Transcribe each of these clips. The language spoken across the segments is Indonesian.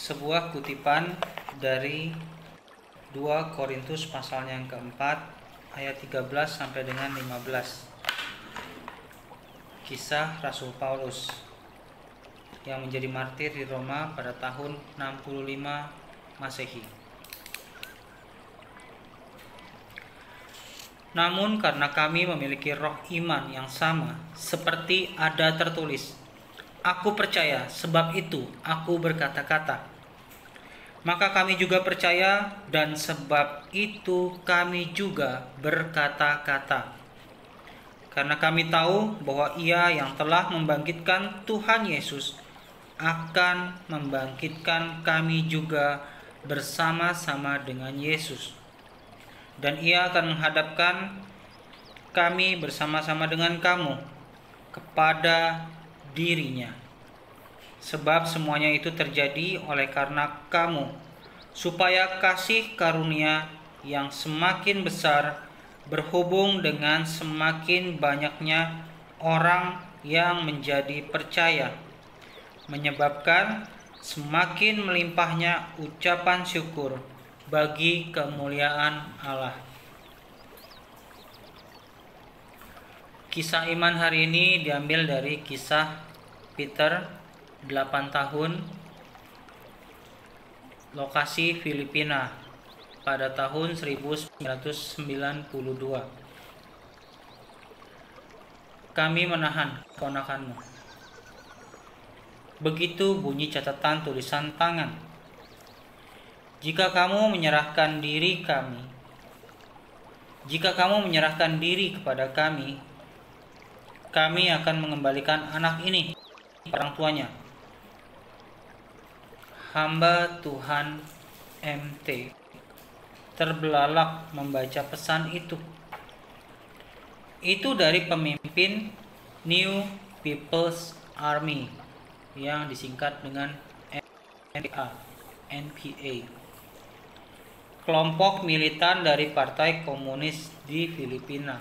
Sebuah kutipan dari 2 Korintus pasal yang keempat ayat 13 sampai dengan 15. Kisah Rasul Paulus yang menjadi martir di Roma pada tahun 65 Masehi. Namun karena kami memiliki roh iman yang sama, seperti ada tertulis, "Aku percaya, sebab itu aku berkata-kata." Maka kami juga percaya, dan sebab itu kami juga berkata-kata. Karena kami tahu bahwa Ia yang telah membangkitkan Tuhan Yesus akan membangkitkan kami juga bersama-sama dengan Yesus. Dan Ia akan menghadapkan kami bersama-sama dengan kamu kepada dirinya. Sebab semuanya itu terjadi oleh karena kamu, supaya kasih karunia yang semakin besar berhubung dengan semakin banyaknya orang yang menjadi percaya, menyebabkan semakin melimpahnya ucapan syukur bagi kemuliaan Allah. Kisah iman hari ini diambil dari kisah Peter, 8 tahun, lokasi Filipina pada tahun 1992. Kami menahan keponakanmu. Begitu bunyi catatan tulisan tangan. Jika kamu menyerahkan diri kepada kami akan mengembalikan anak ini kepada orang tuanya. Hamba Tuhan MT terbelalak membaca pesan itu. Itu dari pemimpin New People's Army yang disingkat dengan NPA. Kelompok militan dari Partai Komunis di Filipina.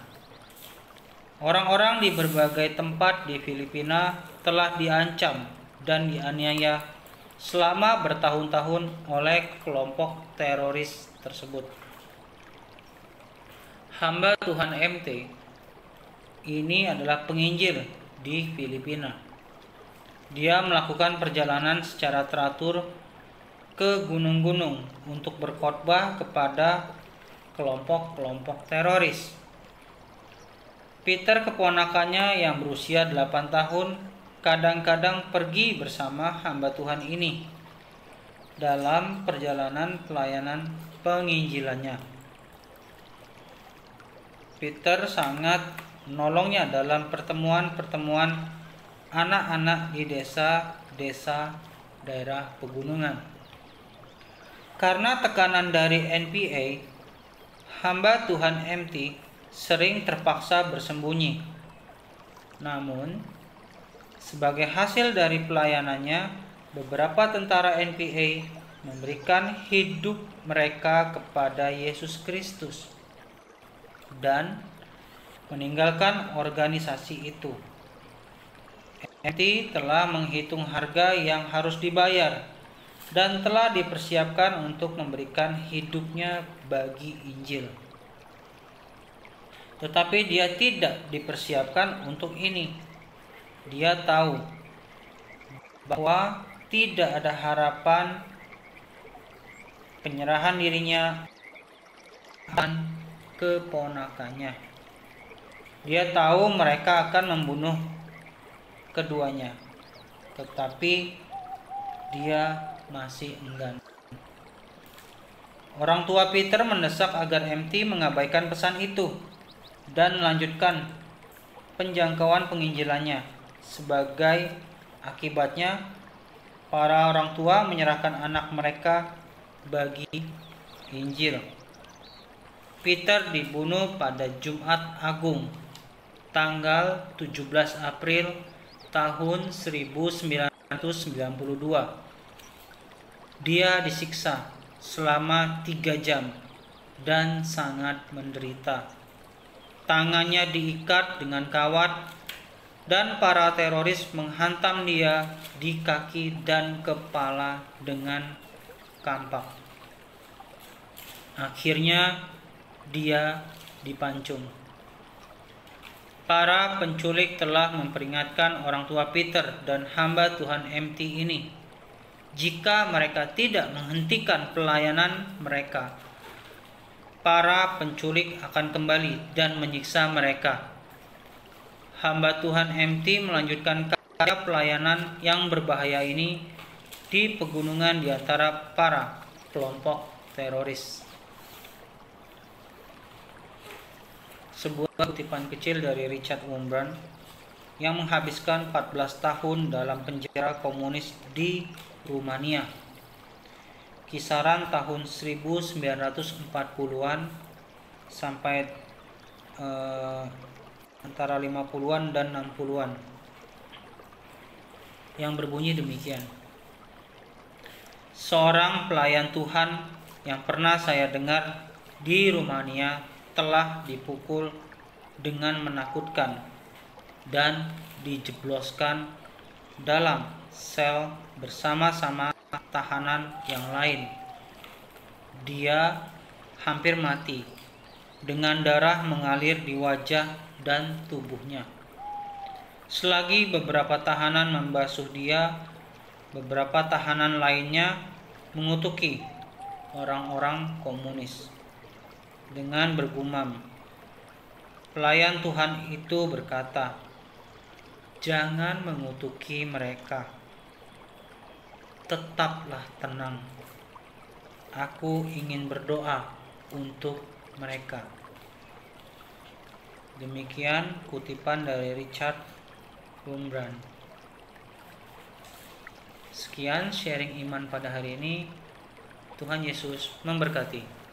Orang-orang di berbagai tempat di Filipina telah diancam dan dianiaya selama bertahun-tahun oleh kelompok teroris tersebut. Hamba Tuhan MT ini adalah penginjil di Filipina. Dia melakukan perjalanan secara teratur ke gunung-gunung untuk berkhotbah kepada kelompok-kelompok teroris. Peter, keponakannya yang berusia 8 tahun, kadang-kadang pergi bersama hamba Tuhan ini dalam perjalanan pelayanan penginjilannya. Peter sangat menolongnya dalam pertemuan-pertemuan anak-anak di desa-desa daerah pegunungan. Karena tekanan dari NPA, hamba Tuhan MT sering terpaksa bersembunyi. Namun, sebagai hasil dari pelayanannya, beberapa tentara NPA memberikan hidup mereka kepada Yesus Kristus dan meninggalkan organisasi itu. MT telah menghitung harga yang harus dibayar dan telah dipersiapkan untuk memberikan hidupnya bagi Injil. Tetapi dia tidak dipersiapkan untuk ini. Dia tahu bahwa tidak ada harapan penyerahan dirinya dan keponakannya. Dia tahu mereka akan membunuh keduanya, tetapi dia masih enggan. Orang tua Peter mendesak agar MT mengabaikan pesan itu dan melanjutkan penjangkauan penginjilannya. Sebagai akibatnya, para orang tua menyerahkan anak mereka bagi Injil. Peter dibunuh pada Jumat Agung, tanggal 17 April tahun 1992. Dia disiksa selama 3 jam dan sangat menderita. Tangannya diikat dengan kawat dan para teroris menghantam dia di kaki dan kepala dengan kampak. Akhirnya dia dipancung. Para penculik telah memperingatkan orang tua Peter dan hamba Tuhan MT ini, jika mereka tidak menghentikan pelayanan mereka, para penculik akan kembali dan menyiksa mereka. Hamba Tuhan MT melanjutkan karya pelayanan yang berbahaya ini di pegunungan di antara para kelompok teroris. Sebuah kutipan kecil dari Richard Wurmbrand yang menghabiskan 14 tahun dalam penjara komunis di Rumania, kisaran tahun 1940-an sampai antara 50-an dan 60-an, yang berbunyi demikian. Seorang pelayan Tuhan yang pernah saya dengar di Rumania telah dipukul dengan menakutkan dan dijebloskan dalam sel bersama-sama tahanan yang lain. Dia hampir mati dengan darah mengalir di wajah dan tubuhnya. Selagi beberapa tahanan membasuh dia, beberapa tahanan lainnya mengutuki orang-orang komunis dengan bergumam. Pelayan Tuhan itu berkata, "Jangan mengutuki mereka. Tetaplah tenang. Aku ingin berdoa untuk mereka." Demikian kutipan dari Richard Wurmbrand. Sekian sharing iman pada hari ini. Tuhan Yesus memberkati.